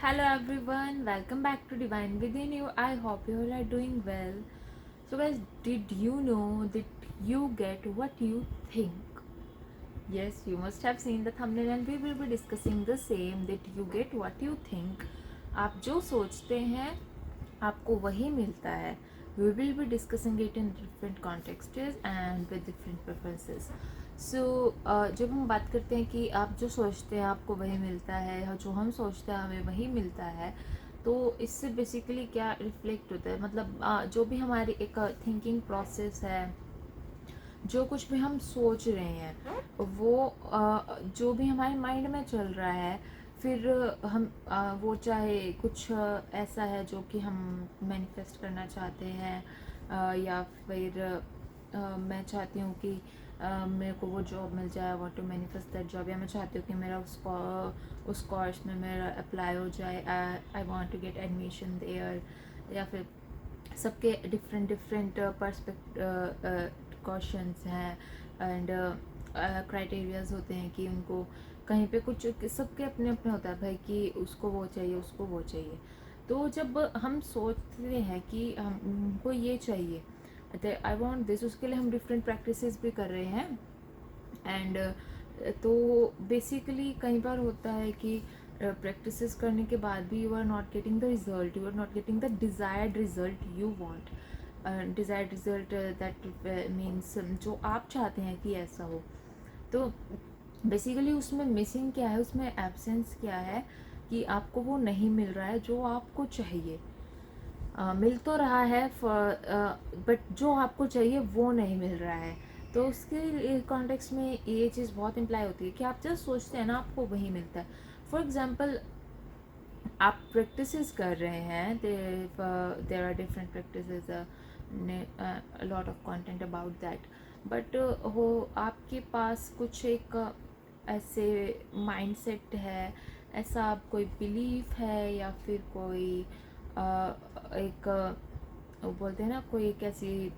Hello everyone, welcome back to Divine Within You. I hope you all are doing well. So, guys, did you know that you get what you think? Yes, you must have seen the thumbnail, and we will be discussing the same that you get what you think. आप जो सोचते हैं आपको वही मिलता है. We will be discussing it in different contexts and with different preferences. So जब हम बात करते हैं कि आप जो सोचते हैं आपको वही मिलता है, जो हम सोचते हैं हमें वही मिलता है, तो इससे बेसिकली क्या रिफ्लेक्ट होता है, मतलब जो भी हमारी एक थिंकिंग प्रोसेस है, जो कुछ भी हम सोच रहे हैं वो जो भी हमारे माइंड में चल रहा है, फिर हम वो चाहे कुछ ऐसा है जो कि हम मैनिफेस्ट करना चाहते हैं, या फिर मैं चाहती हूँ कि मेरे को वो जॉब मिल जाए, want to manifest that job, या मैं चाहती हूँ कि मेरा उस कोर्स में मेरा अप्लाई हो जाए, I want to get admission there, या फिर सबके डिफरेंट डिफरेंट क्वेश्चंस हैं एंड क्राइटेरियाज होते हैं कि उनको कहीं पे कुछ, सबके अपने अपने होता है भाई कि उसको वो चाहिए, उसको वो चाहिए. तो जब हम सोचते हैं कि हमको ये चाहिए, आई वांट दिस, उसके लिए हम डिफरेंट प्रैक्टिसेस भी कर रहे हैं. एंड तो बेसिकली कई बार होता है कि प्रैक्टिसेस करने के बाद भी you are not getting the result, you are not getting the desired result you want. Desired result that means जो आप चाहते हैं कि ऐसा हो. तो बेसिकली उसमें मिसिंग क्या है, उसमें एब्सेंस क्या है कि आपको वो नहीं मिल रहा है जो आपको चाहिए. मिल तो रहा है बट जो आपको चाहिए वो नहीं मिल रहा है. तो उसके कॉन्टेक्स्ट में ये चीज़ बहुत इम्प्लाई होती है कि आप जस्ट सोचते हैं ना आपको वही मिलता है. फॉर एग्जाम्पल, आप प्रैक्टिसेस कर रहे हैं, there are different practices, lot of content about that, but वो आपके पास कुछ एक ऐसे माइंडसेट है, ऐसा आप कोई बिलीफ है, या फिर कोई एक वो बोलते हैं ना, कोई एक ऐसी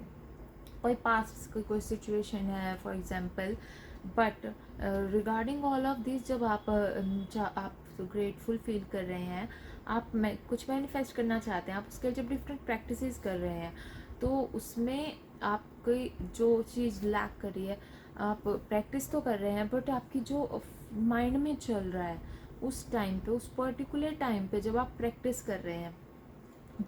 कोई पास्ट की कोई सिचुएशन है for example. But regarding all of this, जब आप ग्रेटफुल फील कर रहे हैं, आप कुछ मैनिफेस्ट करना चाहते हैं, आप उसके जब डिफरेंट प्रैक्टिसेस कर रहे हैं, तो उसमें आपकी जो चीज़ लैक कर रही है, आप प्रैक्टिस तो कर रहे हैं बट आपकी जो माइंड में चल रहा है उस टाइम पे, उस पर्टिकुलर टाइम पे जब आप प्रैक्टिस कर रहे हैं,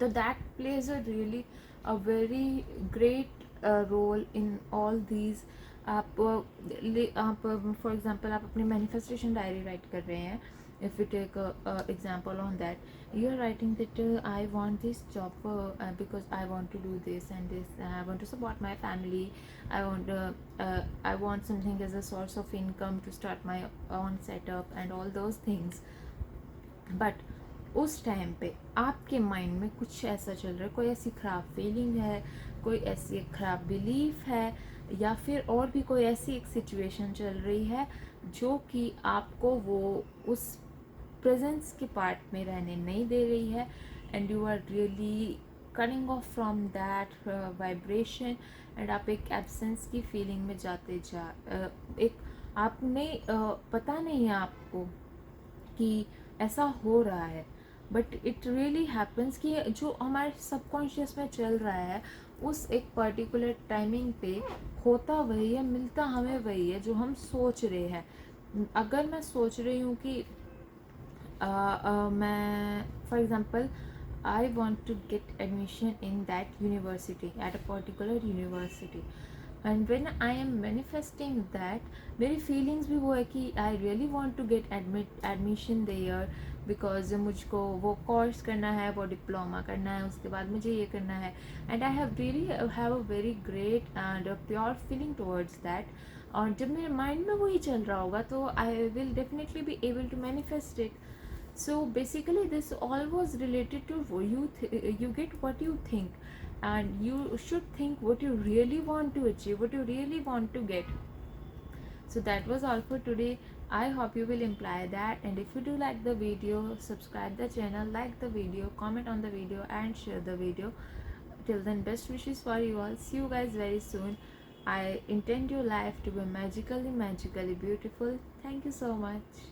तो that plays a really a very great role in all these. आप फॉर एग्जांपल आप अपनी मैनिफेस्टेशन डायरी राइट कर रहे हैं. If you take example on that, you are writing that I want this job because I want to do this and this, I want to support my family, I want something as a source of income to start my own setup and all those things. But उस time पे आपके mind में कुछ ऐसा चल रहा है, कोई ऐसी ख़राब फीलिंग है, कोई ऐसी एक ख़राब बिलीफ है, या फिर और भी कोई ऐसी एक सिचुएशन चल रही है जो कि आपको वो उस प्रेजेंस के पार्ट में रहने नहीं दे रही है. And you are really cutting off from that vibration, and आप एक एब्सेंस की फीलिंग में जाते एक आपने पता नहीं है आपको कि ऐसा हो रहा है, बट इट रियली हैपन्स कि जो हमारे सबकॉन्शियस में चल रहा है उस एक पर्टिकुलर टाइमिंग पे होता वही है, मिलता हमें वही है जो हम सोच रहे हैं. अगर मैं सोच रही हूँ कि मैं for example I want to get admission in that university, at a particular university, and when I am manifesting that, मेरी फीलिंग्स भी वो है कि I really want to get admission there, because मुझको वो कोर्स करना है, वो डिप्लोमा करना है, उसके बाद मुझे ये करना है, and I have really have a very great and pure feeling towards that. और जब मेरे माइंड में वही चल रहा होगा तो I will definitely be able to manifest it. So basically this all was related to you get what you think, and you should think what you really want to achieve, what you really want to get. So that was all for today. I hope you will imply that, and if you do like the video, subscribe the channel, like the video, comment on the video, and share the video. Till then, best wishes for you all. See you guys very soon. I intend your life to be magically beautiful. Thank you so much.